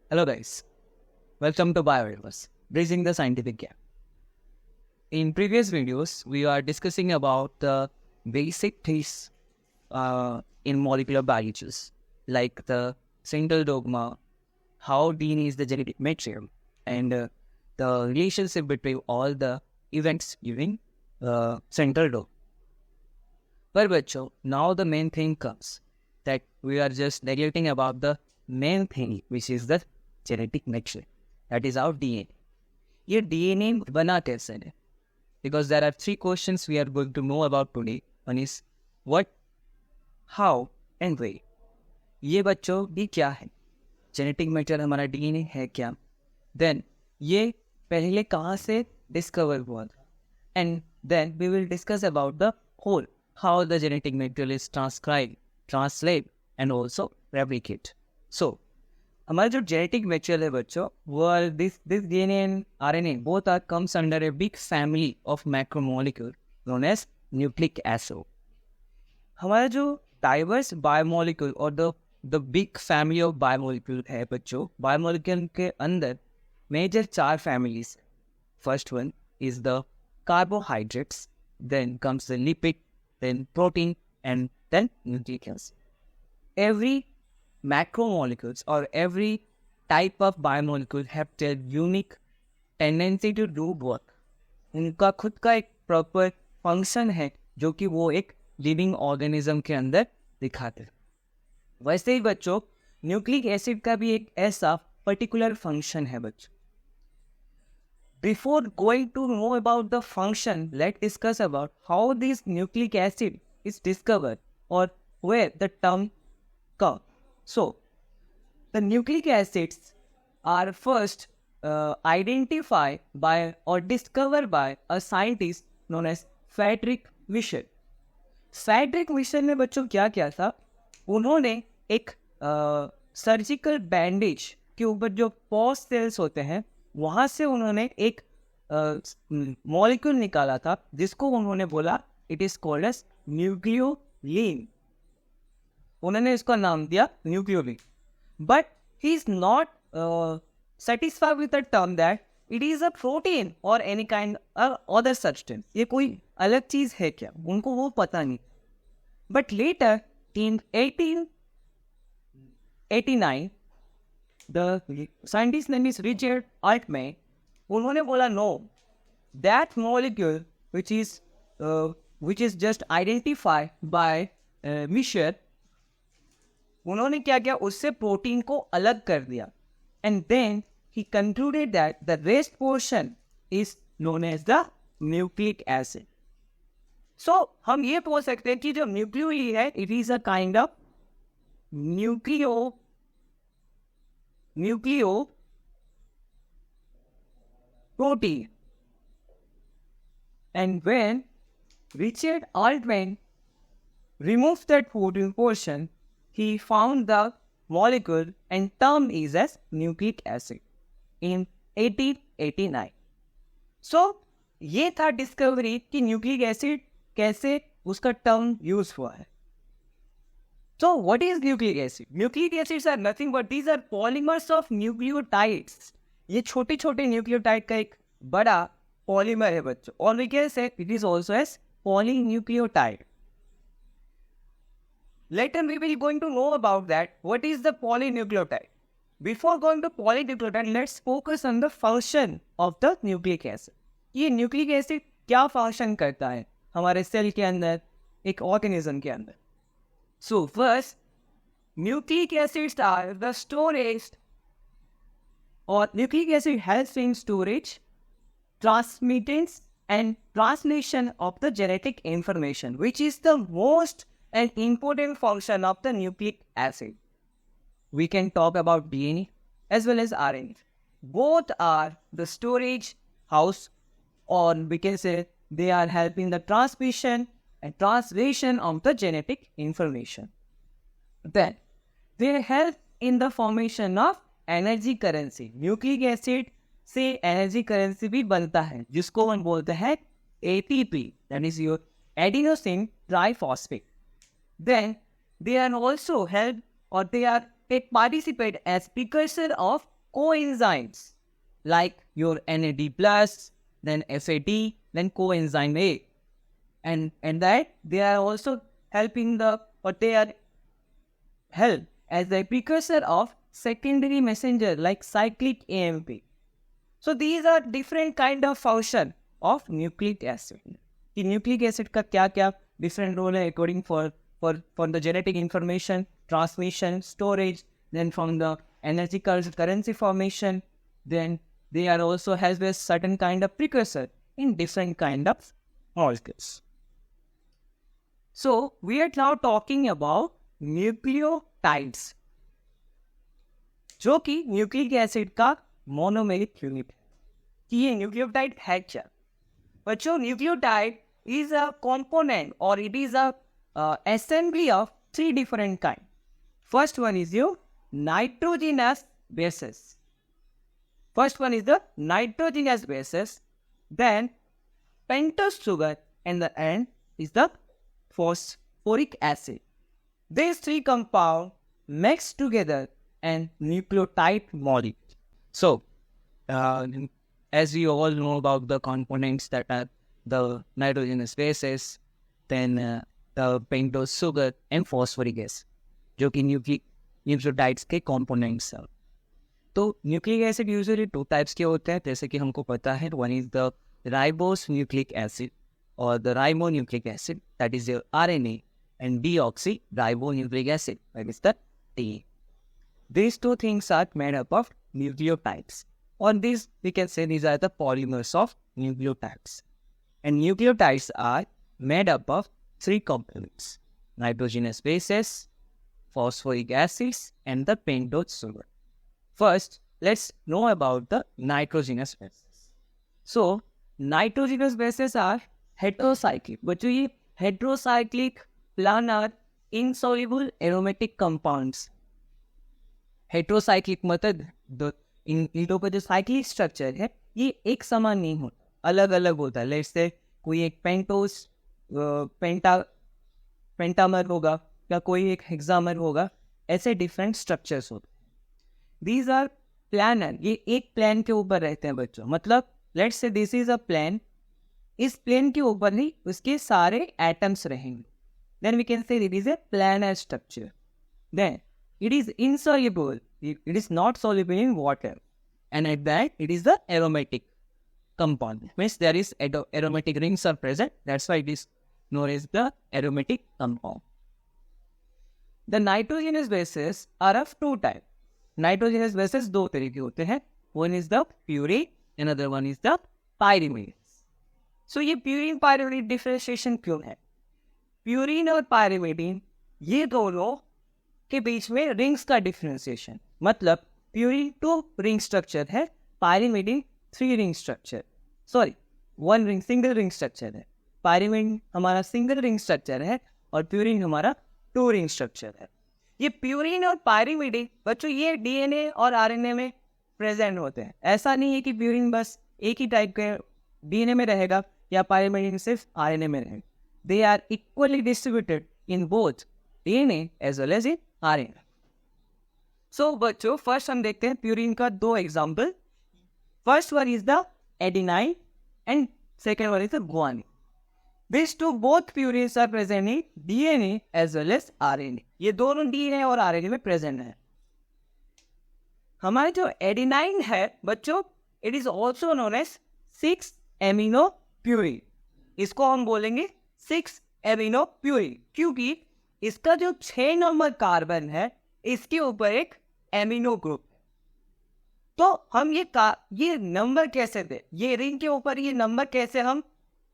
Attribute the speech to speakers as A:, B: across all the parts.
A: Hello guys, welcome to Bioverse, Bridging the Scientific Gap. In previous videos, we are discussing about the basic things in molecular biologies, like the central dogma, how DNA is the genetic material, and the relationship between all the events during central dogma. But bachcho, now the main thing comes that we are just neglecting about the main thing, which is the genetic material. That is our DNA. ये DNA बना कैसे है? Because there are three questions we are going to know about today. One is what, how and where. ये बच्चों भी क्या है? Genetic material हमारा DNA है क्या? Then ये पहले कहाँ से डिस्कवर हुआ था? And then we will discuss about the whole, how the genetic material is transcribed, translate and also replicate. So हमारा जो जेनेटिक मटेरियल है बच्चों, वो this DNA and RNA both are comes under a big family of macromolecule known as nucleic acid. हमारा जो diverse biomolecule और the big family of biomolecule है बच्चों, बायोमोलिक्यूल के अंदर मेजर चार families. First one is the carbohydrates, then comes the lipid, then protein and then nucleic acid. Every macromolecules or every type of biomolecule have their unique tendency to do work. उनका खुद का एक proper function है जो कि वो एक living organism के अंदर दिखाते हैं. वैसे ही बच्चों न्यूक्लिक एसिड का भी एक ऐसा पर्टिकुलर फंक्शन है बच्चों. Before going to know about the function, let's discuss about how this nucleic acid is discovered or where the term comes. So, the nucleic acids are first identified by or discovered by a scientist known as Friedrich Michel. Friedrich Michel ने बच्चों क्या किया था, उन्होंने एक surgical bandage के ऊपर जो पॉज सेल्स होते हैं वहाँ से उन्होंने एक मॉलिक्यूल निकाला था जिसको उन्होंने बोला it is called as nucleolin. उन्होंने इसका नाम दिया nucleolin. But he is not satisfied with the term that it is a protein or any kind of other substance. ये कोई अलग चीज है क्या, उनको वो पता नहीं. But later in 1889 the scientist name is Richard Altman. उन्होंने बोला no, that molecule which is just identified by Michel, उन्होंने क्या किया, उससे प्रोटीन को अलग कर दिया. And then he concluded that the rest portion is known as the nucleic acid. So हम ये बोल सकते हैं कि जो न्यूक्लियोली है it is a kind of nucleo protein. And when Richard Altman removed that protein portion, he found the molecule and term is as nucleic acid in 1889. So ये था डिस्कवरी कि न्यूक्लिक एसिड कैसे उसका term use हुआ है. So what is nucleic acid? Nucleic acids are nothing but these are polymers of nucleotides. ये छोटे छोटे न्यूक्लियोटाइड का एक बड़ा पॉलीमर है बच्चों, और we can say it is also as polynucleotide. Later we will going to know about that. What is the polynucleotide? Before going to polynucleotide, let's focus on the function of the nucleic acid. ये nucleic acid क्या function करता है हमारे cell के अंदर, एक organism के अंदर. So first, nucleic acids are the storage, or nucleic acid helps in storage, transmittance and translation of the genetic information, which is the most an important function of the nucleic acid. We can talk about DNA as well as RNA. Both are the storage house, or we can say they are helping the transmission and translation of the genetic information. Then they help in the formation of energy currency. Nucleic acid से energy currency भी बनता है जिसको हम बोलते हैं ATP, that is your adenosine triphosphate. Then they are also help, or they participate as precursor of coenzymes like your NAD plus, then FAT, then coenzyme A. And that they are also helping they are help as a precursor of secondary messenger like cyclic AMP. So these are different kind of function of nucleic acid. कि nucleic acid का क्या क्या different role है according for the genetic information, transmission, storage, then from the energy currency formation, then they are also has a certain kind of precursor in different kind of molecules. So we are now talking about nucleotides, जो कि nucleic acid का monomeric unit है. कि ये nucleotide है क्या? बच्चों, nucleotide is a component or it is a assembly of three different kind. First one is your nitrogenous bases. First one is the nitrogenous bases. Then pentose sugar, and the end is the phosphoric acid. These three compounds mix together and nucleotide molecule. So, as we all know about the components that are the nitrogenous bases, then the pentose sugar and phosphoric acid, जो कि nucleotides के components हैं. तो nucleic acid usually 2 types के होते हैं, जैसे कि हमको पता है. One is the ribose nucleic acid और the ribonucleic acid, that is your RNA, and deoxyribonucleic acid, that is the T. These two things are made up of nucleotides. On these, we can say these are the polymers of nucleotides. And nucleotides are made up of 3 components: nitrogenous bases, phosphoric acids, and the pentose sugar. First, let's know about the nitrogenous bases. So, nitrogenous bases are heterocyclic. But ये heterocyclic planar insoluble aromatic compounds. Heterocyclic मतलब इन लोगों का जो cyclic structure है ये एक समान नहीं होता, अलग अलग होता है. लेट्स से कोई एक पेंटामर होगा या कोई एक हेक्सामर होगा, ऐसे डिफरेंट स्ट्रक्चर्स होते हैं. These are planar, ये एक प्लेन के ऊपर रहते हैं बच्चों. मतलब let's say this is a plane, इस प्लेन के ऊपर ही उसके सारे एटम्स रहेंगे. Then we can say it is a planar structure. Then it is insoluble. It is not soluble in water. And at that, it is the aromatic compound. Means there is aromatic rings are present. That's why it is known as the aromatic compound. The nitrogenous bases are of 2 types. Nitrogenous bases 2 तरह के होते हैं. One is the purine, another one is the pyrimidine. So ये purine pyrimidine differentiation क्यों है? Purine और pyrimidine ये दोनों के बीच में रिंग्स का डिफरेंशिएशन. मतलब प्यूरिन 2 रिंग स्ट्रक्चर है, pyrimidine 3 ring structure, 1 ring single ring structure है. पायरिमिडीन हमारा सिंगल रिंग स्ट्रक्चर है और प्यूरिन हमारा 2 रिंग स्ट्रक्चर है. ये प्यूरिन और पायरिमिडीन बच्चों ये DNA और RNA में प्रेजेंट होते हैं. ऐसा नहीं है कि प्यूरिन बस एक ही टाइप के DNA में रहेगा या पायरिमिडीन सिर्फ RNA में रहेगा. They are equally distributed in both DNA as well as in RNA. So बच्चों, फर्स्ट हम देखते हैं प्यूरिन का 2 example. First one is the adenine and second one is the guanine. These two both purines are present in DNA as well as RNA. ये दोनों DNA और RNA में present है. हमारे जो एडेनाइन है बच्चों, it is also known as 6 amino purine. इसको हम बोलेंगे 6 एमिनो प्यूरिन क्योंकि इसका जो 6 नंबर कार्बन है इसके ऊपर एक एमिनो ग्रुप है. तो हम ये नंबर कैसे दे, ये रिंग के ऊपर ये नंबर कैसे हम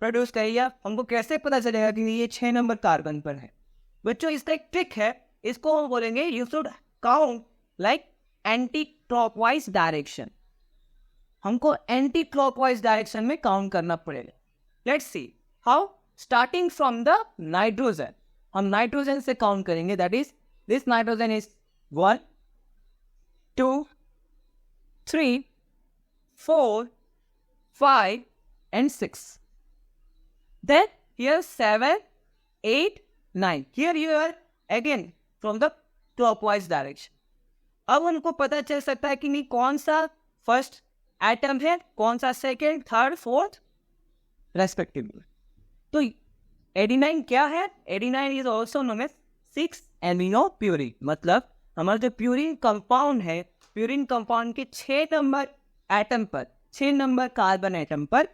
A: प्रोड्यूस करें या हमको कैसे पता चलेगा कि ये 6 नंबर कार्बन पर है? बच्चों इसका एक ट्रिक है, इसको हम बोलेंगे you should count like anti clockwise direction. हमको एंटी क्लॉकवाइज डायरेक्शन में काउंट करना पड़ेगा. Let's see how. Starting from the nitrogen, हम नाइट्रोजन से काउंट करेंगे. That is this nitrogen is 1 2 3 4 5 and 6. Then here 7 8 9. Here you are again from the clockwise direction. अब उनको पता चल सकता है कि नहीं कौन सा फर्स्ट एटम है, कौन सा सेकेंड, थर्ड, फोर्थ रेस्पेक्टिवली। तो एडिनाइन क्या है? Adenine is also known as 6 amino purine. मतलब हमारा जो प्यूरिन कंपाउंड है, प्यूरिन कंपाउंड के 6 नंबर एटम पर, 6 नंबर कार्बन एटम पर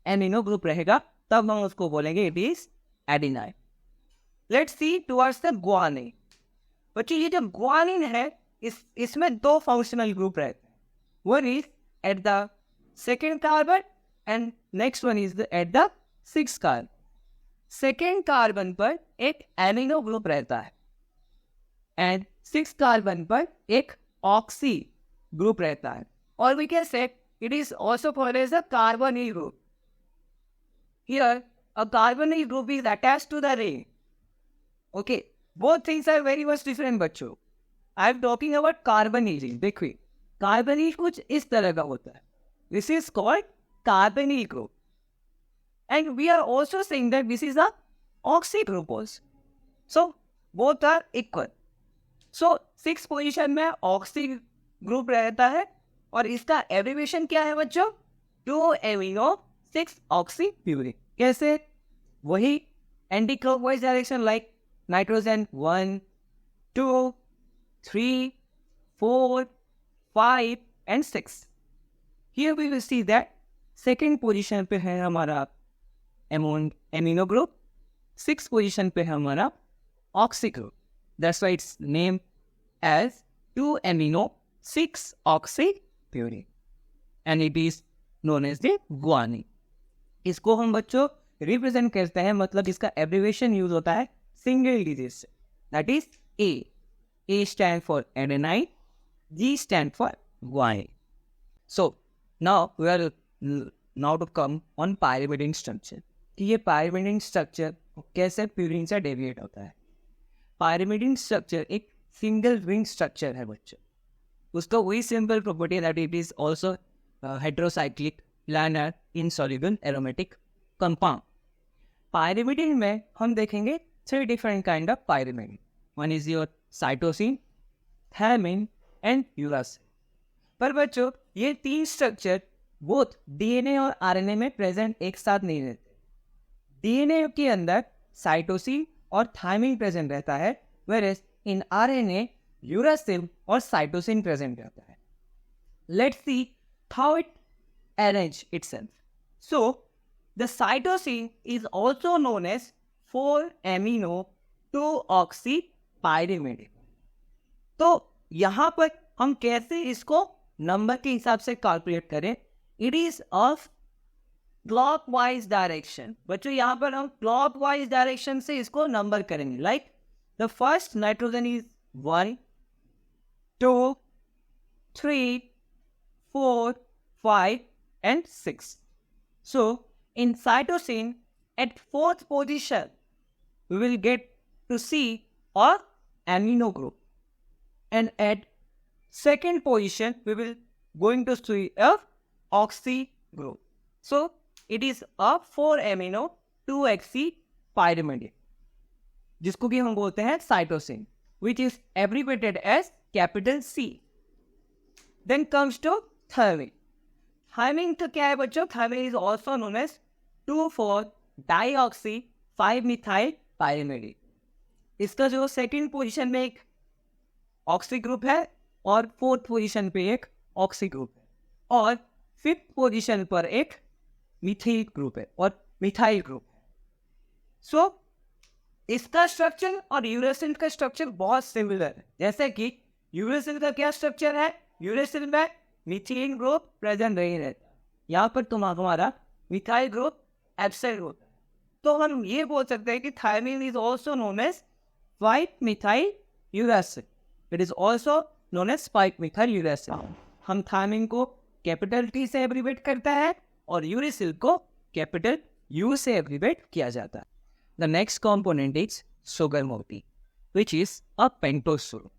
A: एमिनो ग्रुप रहेगा, तब हम उसको बोलेंगे it is adenine. Let's see towards the guanine. बच्चों ये जो ग्वानिन है, इसमें 2 फंक्शनल ग्रुप रहते हैं। One is at the second carbon and next one is at the 6th carbon. Second carbon पर एक एमिनो ग्रुप रहता है एंड 6th कार्बन पर एक ऑक्सी ग्रुप रहता है, और we can say it is also called as a carbonyl group. Here a carbonyl group is attached to the ring. Okay, both things are very much different बच्चों। I am talking about carbonyl ring। देखिए carbonyl कुछ इस तरह का होता है, this is called carbonyl group, and we are also saying that this is a oxy group also, so both are equal। so 6th position में oxy group रहता है, और इसका एब्रिविएशन क्या है बच्चों? 2-amino-6-oxypurine। कैसे? वही anti clockwise direction, like nitrogen 1, 2, 3, 4, 5 and 6। Here we will see that second position पे है हमारा एमिनो ग्रुप, 6th पोजीशन पे है हमारा oxy group. That's why its name as 2-amino-6-oxypurine and it is known as the guanine. इसको हम बच्चों represent करते हैं, मतलब इसका एब्रिविएशन यूज होता है सिंगल डिजिट से, that is A. A stand for adenine, G stand for guanine. So now we are now to come on pyrimidine structure, कि ये पाइरिमिडीन स्ट्रक्चर कैसे प्यूरिन से डेविएट होता है। पाइरिमिडीन स्ट्रक्चर एक सिंगल रिंग स्ट्रक्चर है बच्चों, उसका वही simple property that it is also heterocyclic planar insoluble aromatic compound। pyrimidine में हम देखेंगे 3 different kind of pyrimidine। one is your cytosine, thymine and uracil। पर बच्चों ये 3 स्ट्रक्चर बोथ डीएनए और आरएनए में प्रेजेंट एक साथ नहीं रहते। डीएनए के अंदर साइटोसिन और थायमिन प्रेजेंट रहता है, whereas in आरएनए यूरासिल और साइटोसिन प्रेजेंट रहता है। Let's see how it arrange itself। So the cytosine is also known as 4-amino-2-oxypyrimidine। तो यहाँ पर हम कैसे इसको नंबर के हिसाब से कैलकुलेट करें? It is of clockwise direction. बच्चों यहाँ पर हम क्लॉकवाइज डायरेक्शन से इसको नंबर करेंगे, like the first nitrogen is 1, 2, 3, 4, 5 and 6। So in cytosine at 4th position we will get to see a amino group, and at 2nd position we will going to see a oxy group। So it is a 4-amino-2-oxypyrimidine, जिसको कि हम बोलते हैं cytosine, which is abbreviated as capital C। Then comes to thymine। Thymine तो क्या है बच्चों? Thymine is also known as two four dioxy five methyl pyrimidine. इसका जो सेकंड पोजीशन में एक ऑक्सी ग्रुप है और 4th पोजीशन पे एक ऑक्सी ग्रुप है, और 5th पोजीशन पर एक मिथाइल ग्रुप है और मिथाइल ग्रुप है। सो इसका स्ट्रक्चर और यूरेसिल का स्ट्रक्चर बहुत सिमिलर है। जैसे कि यूरेसिल का क्या स्ट्रक्चर है? यूरेसिल में मिथाइल ग्रुप प्रेजेंट नहीं रहता, यहाँ पर हमारा मिथाइल ग्रुप एब्सेंट होता है। तो हम ये बोल सकते हैं कि thymine is also known as 5-methyl-uracil। It is also known as 5-methyl-uracil। हम थायमिन को कैपिटल टी से एब्रिवेट करता है और यूरेसिल को कैपिटल यू से एब्रिवेट किया जाता है। The next component is sugar moiety, which is a pentose sugar.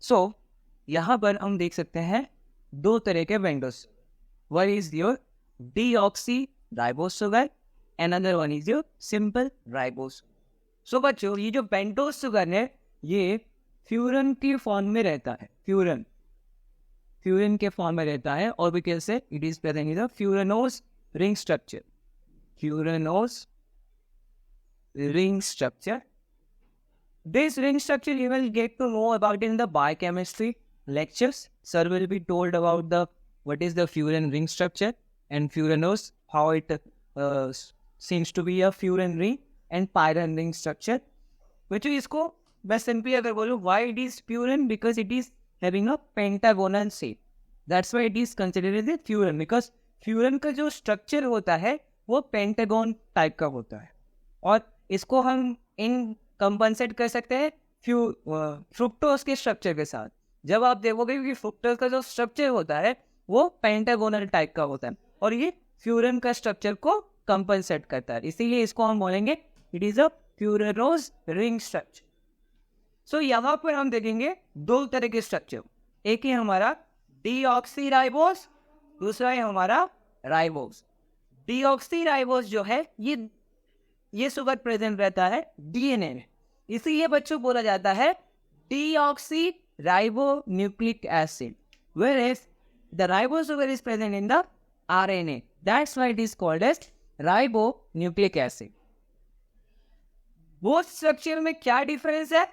A: So यहाँ पर हम देख सकते हैं 2 तरह के pentose. One is your deoxyribose sugar, another one is your simple ribose। So बच्चों ये जो पेंटोज सुगर है ये फ्यूरन के फॉर्म में रहता है, फ्यूरन के फॉर्म में रहता है, और we can say it is present in the furanose ring structure, furanose ring structure. This ring structure you will get to know about in the biochemistry lectures. Sir will be told about what is the furan ring structure and furanose, how it seems to be a furan ring and pyran ring structure. Which इसको मैं simply अगर बोलूँ why it is furan, because it is having a pentagonal shape. That's why it is considered as a furan, because furan का जो structure होता है वो pentagon type का होता है, और इसको हम इन कंपनसेट कर सकते हैं फ्रुक्टोज के स्ट्रक्चर के साथ. जब आप देखोगे कि फ्रुक्टोज का जो स्ट्रक्चर होता है वो पेंटागोनल टाइप का होता है, और ये फ्यूरन का स्ट्रक्चर को कंपनसेट करता है, इसीलिए इसको हम बोलेंगे it is a furanose ring structure. So यहाँ पर हम देखेंगे दो तरह के स्ट्रक्चर, एक है हमारा डीऑक्सीराइबोस, दूसरा है हमारा राइबोस. डीऑक्सीराइबोस जो है ये सुगर प्रेजेंट रहता है डीएनए में, इसीलिए बच्चों बोला जाता है deoxy ribo nucleic acid, whereas the ribosugar is present in the RNA. That's why it is called as ribonucleic acid. वो स्ट्रक्चर में क्या डिफरेंस है,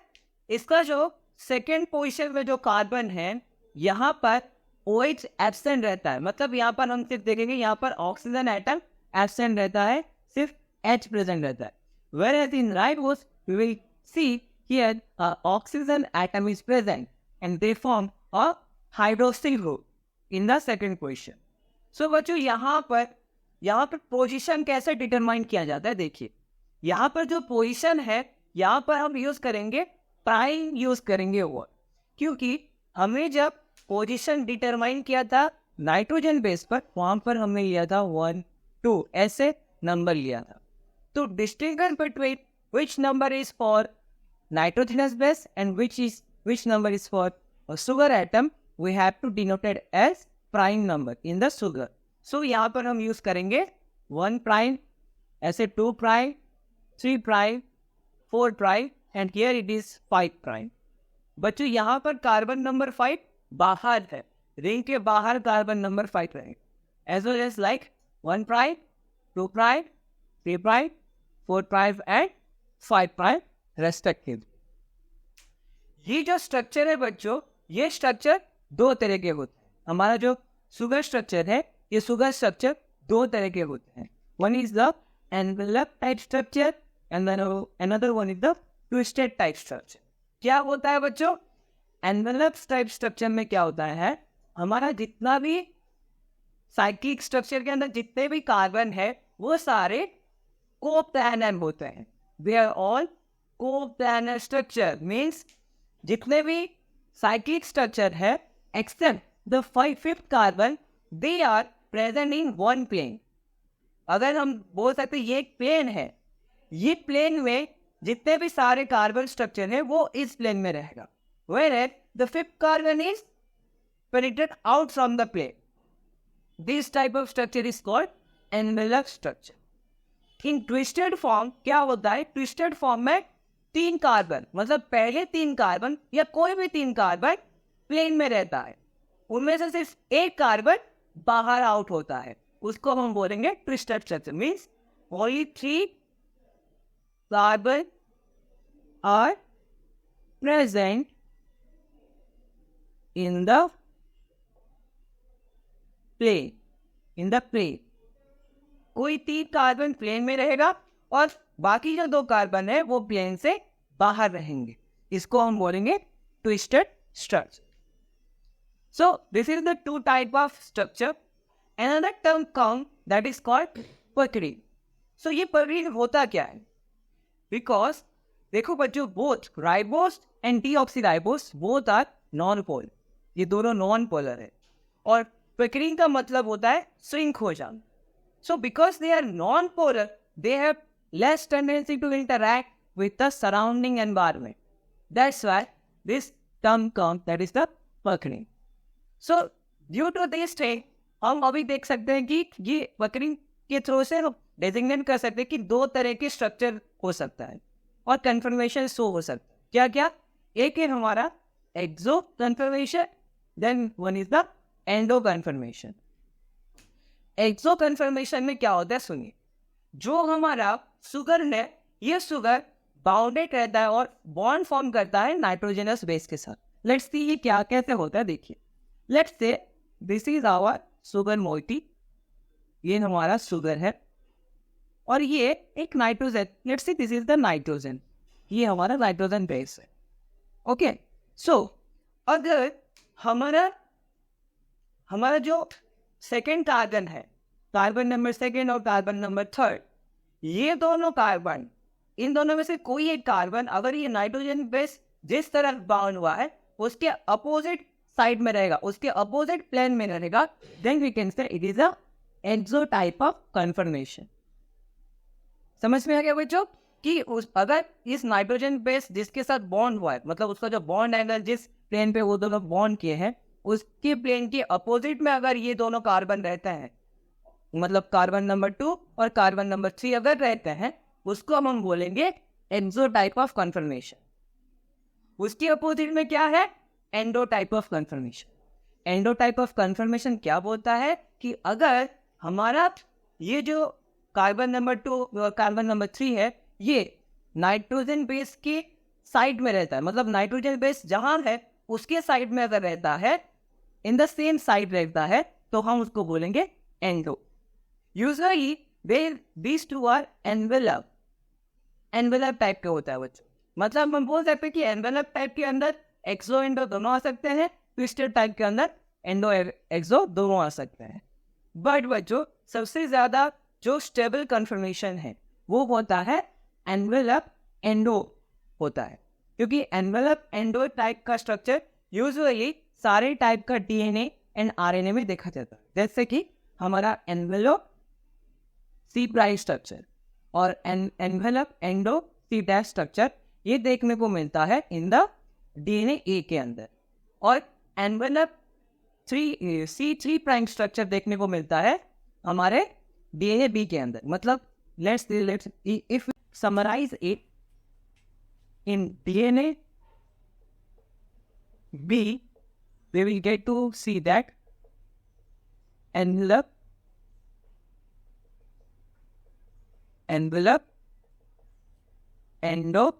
A: इसका जो सेकेंड पोजीशन में जो कार्बन है यहाँ पर OH एब्सेंट रहता है, मतलब यहाँ पर हम सिर्फ देखेंगे यहाँ पर ऑक्सीजन एटम एब्सेंट रहता है, सिर्फ H present रहता है. Whereas in ribose we will see here oxygen atom is present and they form a hydroxyl group in the second position. So बच्चों यहाँ पर पोजीशन कैसे डिटरमाइन किया जाता है, देखिए यहाँ पर जो पोजीशन है यहाँ पर हम यूज करेंगे प्राइम यूज करेंगे वो, क्योंकि हमें जब पोजीशन डिटरमाइन किया था नाइट्रोजन बेस पर वहां पर हमने लिया था 1 2 ऐसे नंबर लिया था. To distinguish between which number is for nitrogenous base and which number is for a sugar atom, we have to denote it as prime number in the sugar. So यहाँ पर हम यूज करेंगे 1 prime, ऐसे 2 prime, 3 prime, 4 prime and here it is 5 prime. बच्चों यहाँ पर carbon number 5 बाहर है, रिंग के बाहर कार्बन नंबर 5 रहेगा, as well as like 1 prime, 2 prime, 3 prime, 4 prime and 5 prime respectively. ये जो स्ट्रक्चर है बच्चों, ये स्ट्रक्चर दो तरह के होते हैं. हमारा जो सुगर स्ट्रक्चर है, ये सुगर स्ट्रक्चर दो तरह के होते हैं. One is the envelope type structure and another one is the twisted type structure. क्या होता है बच्चों, एनवेलप टाइप स्ट्रक्चर में क्या होता है, हमारा जितना भी साइक्लिक स्ट्रक्चर के अंदर जितने भी कार्बन है वो सारे कोप्लानर होते हैं. They are all coplanar structure, means जितने भी साइक्लिक स्ट्रक्चर है except the 5th carbon, they are present in one plane. अगर हम बोल सकते ये एक प्लेन है, ये प्लेन में जितने भी सारे कार्बन स्ट्रक्चर है वो इस प्लेन में रहेगा, whereas the 5th carbon is penetrated out from the plane. This type of structure is called envelope structure. In twisted form क्या होता है, ट्विस्टेड फॉर्म में 3 कार्बन, मतलब पहले 3 कार्बन या कोई भी 3 कार्बन प्लेन में रहता है, उनमें से सिर्फ एक कार्बन बाहर आउट होता है, उसको हम बोलेंगे twisted structure. Means only 3 carbon are present in the plane. कोई 3 कार्बन प्लेन में रहेगा और बाकी जो 2 कार्बन है वो प्लेन से बाहर रहेंगे, इसको हम बोलेंगे twisted structure. So this is the 2 type of structure. Another term comes that is called pyridine. So ये pyridine होता क्या है, बिकॉज देखो बच्चों both ribose and deoxyribose both are non polar, ये दोनों नॉन पोलर है, और pyridine का मतलब होता है श्रिंक हो जाना. So because they are non polar they have less tendency to interact with the surrounding environment. That's why this term comes that is the pyridine. So due to this thing हम अभी देख सकते हैं कि ये pyridine के through से हम डेजिग्नेट कर सकते हैं कि 2 तरह के स्ट्रक्चर हो सकता है और कन्फर्मेशन शो हो सकता है. क्या क्या, एक है हमारा exo conformation, then one is the endo conformation. Exo conformation में क्या होता है सुनिए, जो हमारा शुगर है ये शुगर बाउंडेड रहता है और बॉन्ड फॉर्म करता है नाइट्रोजनस बेस के साथ। लेट्स सी ये क्या कैसे होता है, देखिए let's say this is our sugar moiety, ये हमारा शुगर है और ये एक nitrogen, let's see this is the nitrogen, ये हमारा नाइट्रोजन बेस है। ओके सो अगर हमारा जो सेकेंड कार्बन है, कार्बन नंबर सेकेंड और कार्बन नंबर थर्ड, ये दोनों कार्बन, इन दोनों में से कोई एक कार्बन अगर ये नाइट्रोजन बेस जिस तरह बाउंड हुआ है उसके अपोजिट साइड में रहेगा, उसके अपोजिट प्लेन में रहेगा, then we can say it is a exo type of conformation. समझ में आ गया बच्चों कि अगर इस नाइट्रोजन बेस जिसके साथ बॉन्ड हुआ है, मतलब उसका जो बॉन्ड एंगल जिस प्लेन पे वो दोनों बॉन्ड किए हैं उसके प्लेन के अपोजिट में अगर ये दोनों कार्बन रहते हैं, मतलब कार्बन नंबर 2 और कार्बन नंबर 3 अगर रहते हैं, उसको हम बोलेंगे एक्सो टाइप ऑफ कन्फर्मेशन। उसके अपोजिट में क्या है, endo type of conformation. Endo type of conformation क्या बोलता है कि अगर हमारा ये जो कार्बन नंबर 2 और कार्बन नंबर 3 है ये नाइट्रोजन बेस के साइड में रहता है, मतलब नाइट्रोजन बेस जहां है उसके साइड में अगर रहता है, इन द सेम साइड रहता है, तो हम उसको बोलेंगे endo. Usually these two are envelope type के होता है बच्चों, मतलब हम बोल सकते हैं कि एनवेलप टाइप के अंदर एक्सो एंडो दोनों आ सकते हैं, ट्विस्टेड टाइप के अंदर एंडो एक्सो दोनों आ सकते हैं। बट बच्चों सबसे ज्यादा जो स्टेबल कन्फर्मेशन है वो होता है एनवेलप एंडो होता है, क्योंकि एनवेलप एंडो टाइप का स्ट्रक्चर यूजुअली सारे टाइप का डीएनए एंड आरएनए में देखा जाता है, जैसे कि हमारा एनवेलप सी प्राइम स्ट्रक्चर और envelope endo C dash structure ये देखने को मिलता है इन द डीएनए ए के अंदर, और एनवेलप C3 प्राइम स्ट्रक्चर देखने को मिलता है हमारे डीएनए बी के अंदर। मतलब let's if summarize it in DNA B we will get to see that envelope endo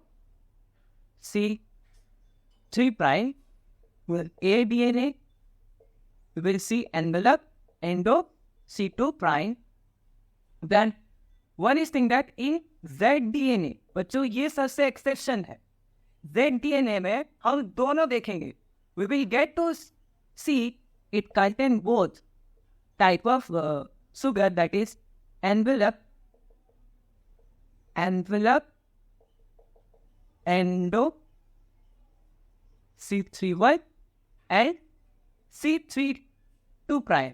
A: C3 prime with A DNA, we will see envelope endo C2 prime. Then one is thing that in Z DNA, बच्चों ये सबसे exception है, Z DNA में हम दोनों देखेंगे, we will get to see it contain both type of sugar, that is envelope endo C3Y and C32 prime.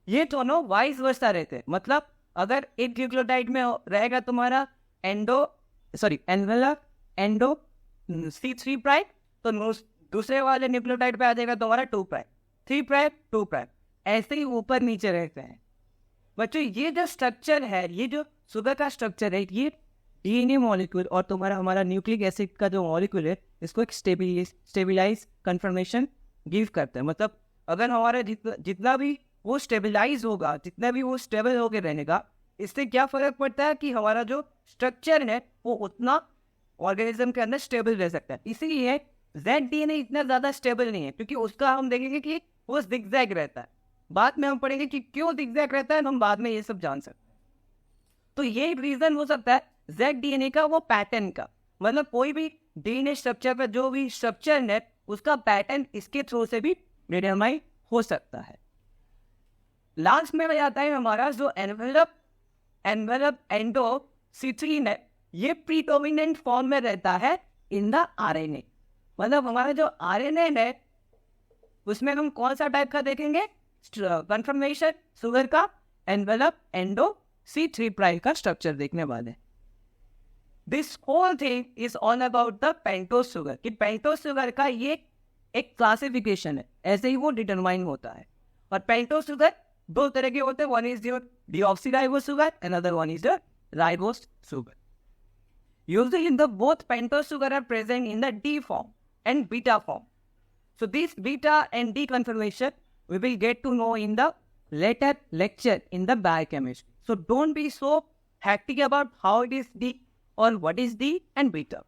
A: ये दोनों वाइस वर्सा रहते हैं, मतलब अगर एक न्यूक्लियोटाइड में रहेगा तुम्हारा एनवेलप एंडो C3 प्राइम, तो दूसरे वाले न्यूक्लियोटाइड पे आ जाएगा तुम्हारा 2 प्राइम, 3 प्राइम 2 प्राइम, ऐसे ही ऊपर नीचे रहते हैं। बच्चों ये जो स्ट्रक्चर है, ये जो शुगर का स्ट्रक्चर है, ये डीएनए मॉलिक्यूल और तुम्हारा हमारा न्यूक्लिक एसिड का जो मॉलिक्यूल है इसको एक स्टेबिलाइज कन्फर्मेशन गिव करता है। मतलब अगर हमारा जितना भी वो स्टेबिलाइज होगा, जितना भी वो स्टेबल होकर रहेगा, इससे क्या फर्क पड़ता है कि हमारा जो स्ट्रक्चर है वो उतना ऑर्गेनिज्म के अंदर स्टेबल रह सकता है। इसीलिए Z-DNA इतना ज़्यादा स्टेबल नहीं है, क्योंकि उसका हम देखेंगे कि वो जिगजैग रहता है। बाद में हम पढ़ेंगे कि क्यों जिगजैग रहता है, हम बाद में ये सब जान सकते हैं। तो ये रीज़न हो सकता है Z-DNA का, वो पैटर्न का, मतलब कोई भी डीएनए स्ट्रक्चर पर जो भी स्ट्रक्चर है उसका पैटर्न इसके थ्रू से भी डिटरमाइन हो सकता है। लास्ट में आता है हमारा जो एनवेलप एंडो C3 है, ये प्रीडोमिनेंट फॉर्म में रहता है इन द आरएनए। मतलब हमारा जो आरएनए है उसमें हम कौन सा टाइप का देखेंगे, कन्फर्मेशन शुगर का एनवेलप एंडो C3 प्राइम का स्ट्रक्चर देखने वाले। This whole thing is all about the pentose sugar, कि पेंटोस शुगर का ये एक क्लासिफिकेशन है, ऐसे ही वो डिटरमाइन होता है। और पेंटोस शुगर दो तरह के होते हैं, one is deoxyribose sugar, another one is the ribose sugar. Usually in the both pentose sugar are present in the D form, and beta form. So this beta and D conformation we will get to know in the later lecture in the biochemistry. So don't be so hectic about how it is D or what is D and beta.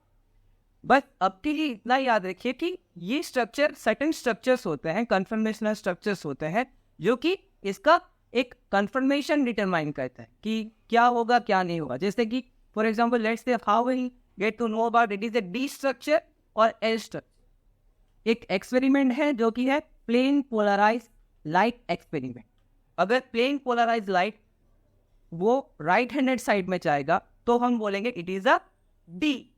A: बस अब के लिए इतना याद रखिए कि ये structure certain structures होते हैं, कन्फर्मेशनल स्ट्रक्चर्स होते हैं, जो कि इसका एक कन्फर्मेशन डिटरमाइन करता है कि क्या होगा क्या नहीं होगा. जैसे कि for example let's say how we get to know about it is a D structure और एल स्ट्रक्चर. एक एक्सपेरिमेंट है जो कि है प्लेन पोलराइज लाइट एक्सपेरिमेंट. अगर प्लेन पोलराइज लाइट वो राइट हैंडेड साइड में जाएगा तो हम बोलेंगे it is a D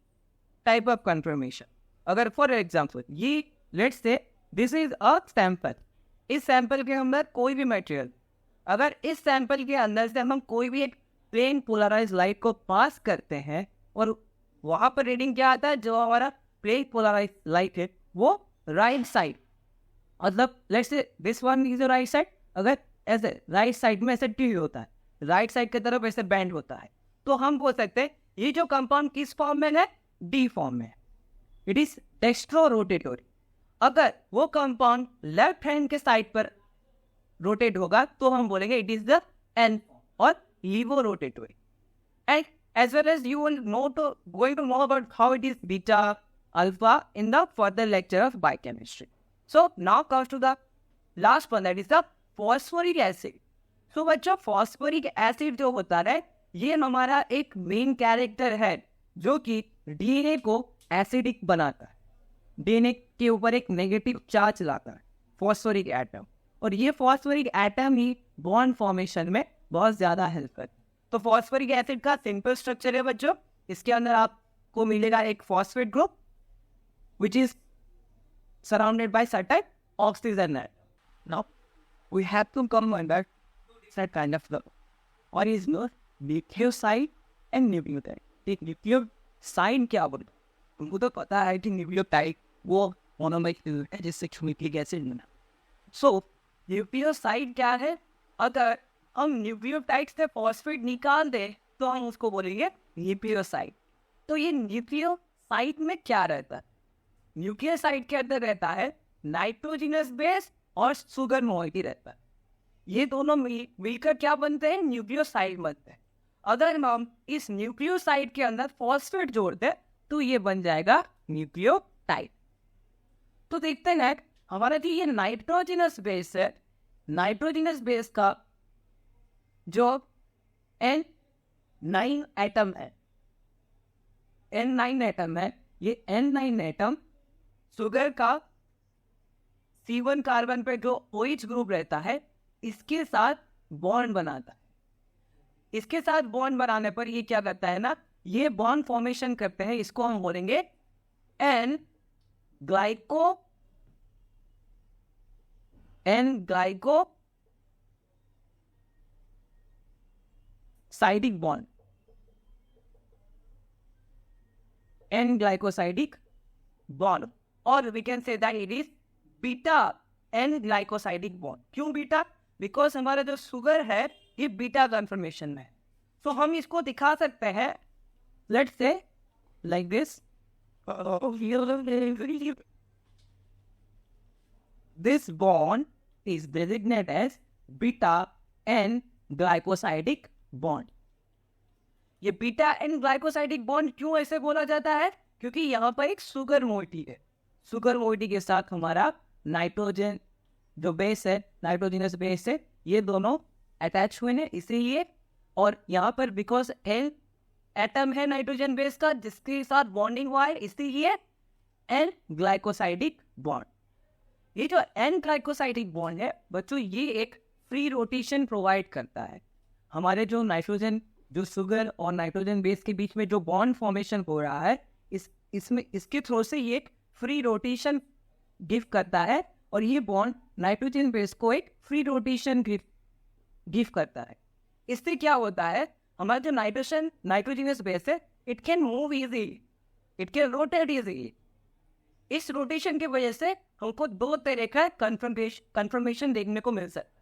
A: type of conformation. अगर फॉर एग्जांपल ये let's say this is a sample, इस सैंपल के अंदर कोई भी मटेरियल, अगर इस सैंपल के अंदर से हम कोई भी एक प्लेन पोलराइज लाइट को पास करते हैं और वहां पर रीडिंग क्या आता है, जो हमारा प्लेन पोलराइज लाइट है वो राइट साइड, मतलब let's say this one is right side. अगर ऐसे राइट साइड में ऐसे टी होता है, राइट साइड की तरफ ऐसे बैंड होता है, तो हम बोल सकते हैं ये जो कंपाउंड किस फॉर्म में है, डी फॉर्म में. It is dextro rotatory. अगर वो कंपाउंड लेफ्ट हैंड के साइड पर रोटेट होगा तो हम बोलेंगे इट इज द एन और levo rotatory. And as well as you will going to know about how it is beta alpha in the further lecture of biochemistry. So now comes to the last one, that is the phosphoric acid. So बच्चों phosphoric acid जो होता है ये हमारा एक main character है जो कि डीएनए को एसिडिक बनाता है, डीएनए के ऊपर एक नेगेटिव चार्ज लाता है फॉस्फोरिक एटम, और ये फॉस्फोरिक एटम ही बॉन्ड फॉर्मेशन में बहुत ज्यादा हेल्प करता है. तो फॉस्फोरिक एसिड का सिंपल स्ट्रक्चर है बच्चों, इसके अंदर आपको मिलेगा एक phosphate group which is surrounded by certain oxygen atom. Now we have to come under that kind of love, or is no nucleoside and nucleotide. एक न्यूक्लियोसाइड क्या बोलते हैं, तुमको तो पता है कि न्यूक्लियोटाइड वो मोनोमर है जिससे न्यूक्लिक एसिड बना. सो न्यूक्लियोसाइड क्या है, अगर हम न्यूक्लियोटाइड से फॉस्फेट निकाल दें तो हम उसको बोलेंगे न्यूक्लियोसाइड. तो ये न्यूक्लियोसाइड में क्या रहता है, न्यूक्लियोसाइड के अंदर रहता है नाइट्रोजनस बेस और सुगर मोइटी रहता है. ये दोनों मिलकर क्या बनते हैं, न्यूक्लियोसाइड बनते हैं. अगर हम इस न्यूक्लियोसाइड के अंदर फॉस्फेट जोड़ दें तो ये बन जाएगा न्यूक्लियोटाइड. तो देखते हैं हमारा जो ये नाइट्रोजनस बेस है, नाइट्रोजनस बेस का जो N9 एटम है, N9 एटम है, ये N9 एटम शुगर का C1 कार्बन पे जो OH ग्रुप रहता है इसके साथ बॉन्ड बनाता है. इसके साथ बॉन्ड बनाने पर ये क्या करता है ना, ये बॉन्ड फॉर्मेशन करते हैं, इसको हम बोलेंगे N glycosidic bond, N glycosidic bond, or we can say that it is beta N glycosidic bond. क्यों बीटा, बिकॉज हमारा जो शुगर है ये बीटा कन्फर्मेशन में है. तो हम इसको दिखा सकते हैं, let's say like this, this bond is designated as beta N glycosidic bond. ये बीटा एन ग्लाइकोसाइडिक बॉन्ड क्यों ऐसे बोला जाता है, क्योंकि यहाँ पर एक सुगर मोइटी है, सुगर मोइटी के साथ हमारा नाइट्रोजन जो बेस है, नाइट्रोजनस बेस है, ये दोनों अटैच हुए हैं इसीलिए. और यहाँ पर बिकॉज एन एटम है नाइट्रोजन बेस का जिसके साथ बॉन्डिंग हुआ है, इसीलिए एन ग्लाइकोसाइडिक बॉन्ड. ये जो एन ग्लाइकोसाइडिक बॉन्ड है बच्चों ये एक फ्री रोटेशन प्रोवाइड करता है. हमारे जो नाइट्रोजन, जो शुगर और नाइट्रोजन बेस के बीच में जो बॉन्ड फॉर्मेशन हो रहा है इसमें इसके थ्रू से ये एक फ्री रोटेशन गिव करता है, और ये बॉन्ड नाइट्रोजन बेस को एक फ्री रोटेशन गिव करता है. इससे क्या होता है, हमारा जो नाइट्रोजनस बेस है it can move easily, it can rotate easily. इस रोटेशन की वजह से हमको दो तरह का कन्फर्मेशन देखने को मिल सकता है.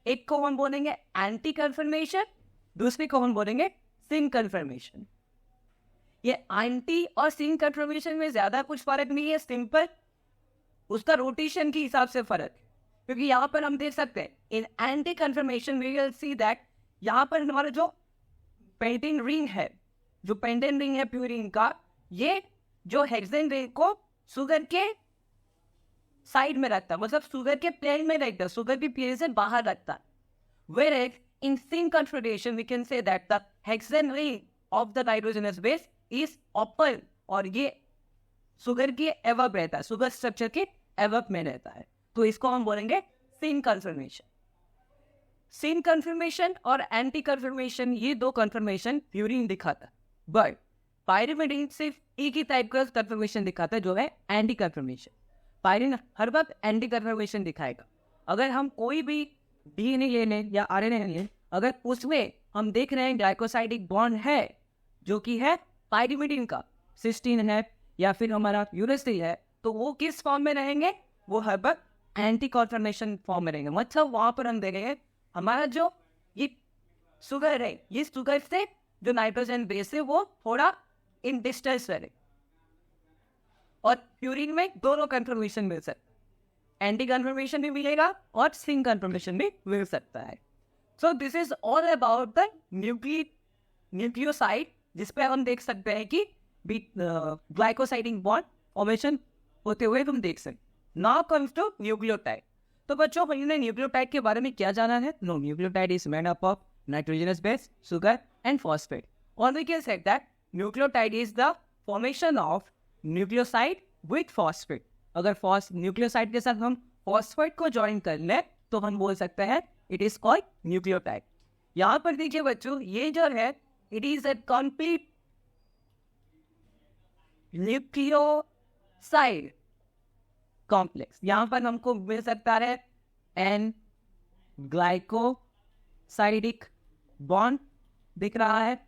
A: एक को हम बोलेंगे एंटी कन्फर्मेशन, दूसरे को हम बोलेंगे सिंक कन्फर्मेशन. ये एंटी और सिन कंफर्मेशन में ज्यादा कुछ फर्क नहीं है, सिंपल उसका रोटेशन के हिसाब से फर्क है। क्योंकि यहाँ पर हम देख सकते हैं in anti conformation we will see that यहाँ पर हमारा जो पेंटेन रिंग है, जो पेंटेन रिंग है प्यूरिन का, ये जो हेक्सेन रिंग को शुगर के साइड में रखता है, मतलब शुगर के प्लेन में रखता है, शुगर की प्लेन से बाहर रखता है। Whereas in syn configuration we can say that the hexane ring of the nitrogenous base is open और ये शुगर के एवब रहता है, शुगर स्ट्रक्चर के एवब में रहता है, तो इसको हम बोलेंगे सिन कन्फर्मेशन। सिन कन्फर्मेशन और एंटी कन्फर्मेशन ये दो कन्फर्मेशन प्यूरिन दिखाता है, बट पायरिमिडीन सिर्फ एक ही टाइप का कन्फर्मेशन दिखाता है जो है एंटी कन्फर्मेशन। पायरिन हर वक्त एंटी कन्फर्मेशन दिखाएगा। अगर हम कोई भी डीएनए ले लें या आरएनए ले लें, अगर उसमें हम देख रहे हैं ग्लाइकोसाइडिक बॉन्ड है जो कि है पायरिमिडीन का, सिस्टीन है या फिर हमारा यूरेसिल है, तो वो किस फॉर्म में रहेंगे, वो हर वक्त एंटी कन्फर्मेशन फॉर्म में रहेंगे। मतलब वहां पर हम देखेंगे हमारा जो ये शुगर है, ये शुगर से जो नाइट्रोजन बेस है वो थोड़ा इन डिस्टेंस रहे, और प्यूरिन में दोनों कन्फर्मेशन मिल सकता है, एंटी कन्फर्मेशन भी मिलेगा और सिन कन्फर्मेशन भी मिल सकता है। सो this is all about the nucleoside, जिसपे हम देख सकते हैं कि ग्लाइकोसाइडिक बॉन्ड फॉर्मेशन होते हुए हम देख सकते। Now comes to nucleotide. तो बच्चों हमने न्यूक्लियोटाइड के बारे में क्या जाना है? No, nucleotide is made up of nitrogenous base, sugar and phosphate. और we can say that nucleotide is the formation of nucleoside with phosphate. अगर न्यूक्लियोसाइड के साथ हम फॉस्फेट को ज्वाइन कर ले तो हम बोल सकते हैं इट इज कॉल्ड न्यूक्लियोटाइड। यहाँ पर देखिए बच्चों, ये जो है it is a complete nucleoside complex. यहाँ पर हमको मिल सकता है एन ग्लाइकोसाइडिक बॉन्ड दिख रहा है।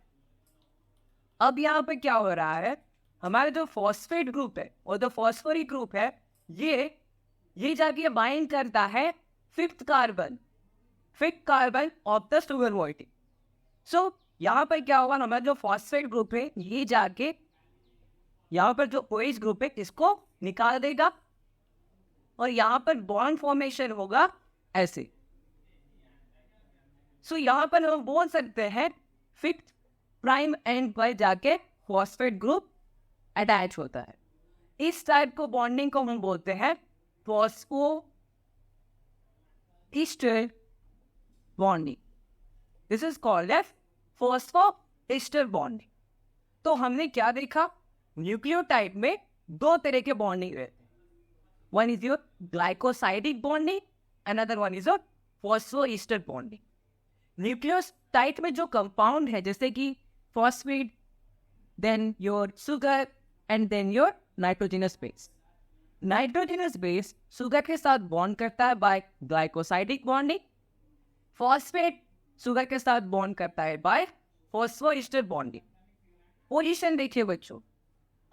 A: अब यहाँ पे क्या हो रहा है, हमारे जो फॉस्फेट ग्रुप है और जो फॉस्फोरिक ग्रुप है ये जाके बाइंड करता है fifth carbon of the sugar molecule. So यहाँ पर क्या होगा, हमारा जो फॉस्फेट ग्रुप है ये जाके यहाँ पर जो OH ग्रुप है इसको निकाल देगा और यहाँ पर बॉन्ड फॉर्मेशन होगा ऐसे। सो यहाँ पर हम बोल सकते हैं फिफ्थ प्राइम एंड पर जाके फॉस्फेट ग्रुप अटैच होता है। इस टाइप को बॉन्डिंग को हम बोलते हैं phosphoester bonding. This is called as phosphoester bonding. तो हमने क्या देखा, न्यूक्लियोटाइड में दो तरह के बॉन्डिंग रहते हैं। One is your glycosidic bonding, another one is your phospho Easter bonding. Nucleotide में जो कंपाउंड है जैसे कि phosphate, then your sugar and then your nitrogenous base. Nitrogenous base sugar के साथ बॉन्ड करता है by glycosidic bonding. Phosphate sugar के साथ बॉन्ड करता है by phosphoester bonding. पोजीशन देखिए बच्चों,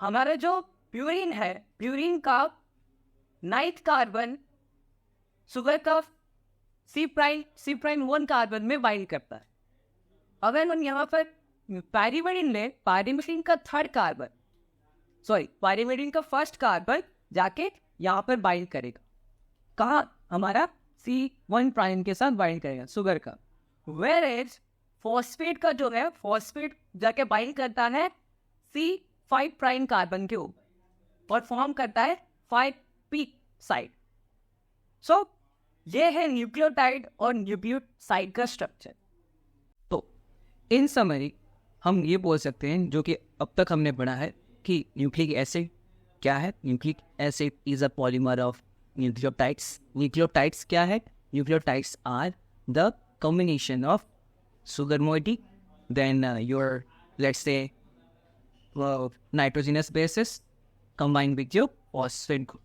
A: हमारा जो प्यूरिन है, प्यूरिन का नाइथ कार्बन सुगर का C प्राइम 1 कार्बन में बाइंड करता है। अगर हम यहाँ पर पायरिमिडीन में पायरिमिडीन का पायरिमिडीन का फर्स्ट कार्बन जाके यहाँ पर बाइंड करेगा, कहाँ, हमारा C1 प्राइम के साथ बाइंड करेगा शुगर का। वेयरएज फॉस्फेट का जो है, फॉस्फेट जाके बाइंड करता है C5 प्राइम कार्बन के ऊपर और फॉर्म करता है 5p साइड। सो ये है न्यूक्लियोटाइड और न्यूक्लियोसाइड का स्ट्रक्चर। तो इन समरी हम ये बोल सकते हैं जो कि अब तक हमने पढ़ा है कि न्यूक्लिक एसिड क्या है। Nucleic acid is a polymer of nucleotides. Nucleotides क्या है? Nucleotides are the combination of sugar moiety, then your let's say nitrogenous bases combined with your phosphate group.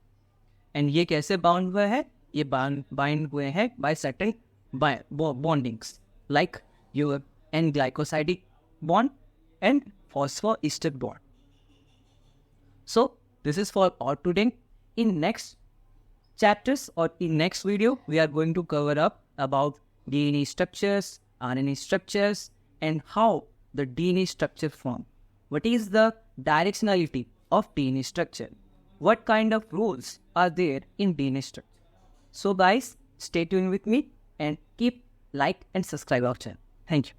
A: And ये कैसे बाउंड हुए हैं? ये बाइंड हुए हैं by certain bondings like your N-glycosidic bond and phosphoester bond. So this is for all today. In next chapters or in next video, we are going to cover up about DNA structures, RNA structures, and how the DNA structure form. What is the directionality of DNA structure. What kind of rules are there in DNA structure? So guys, stay tuned with me and keep like and subscribe our channel. Thank you.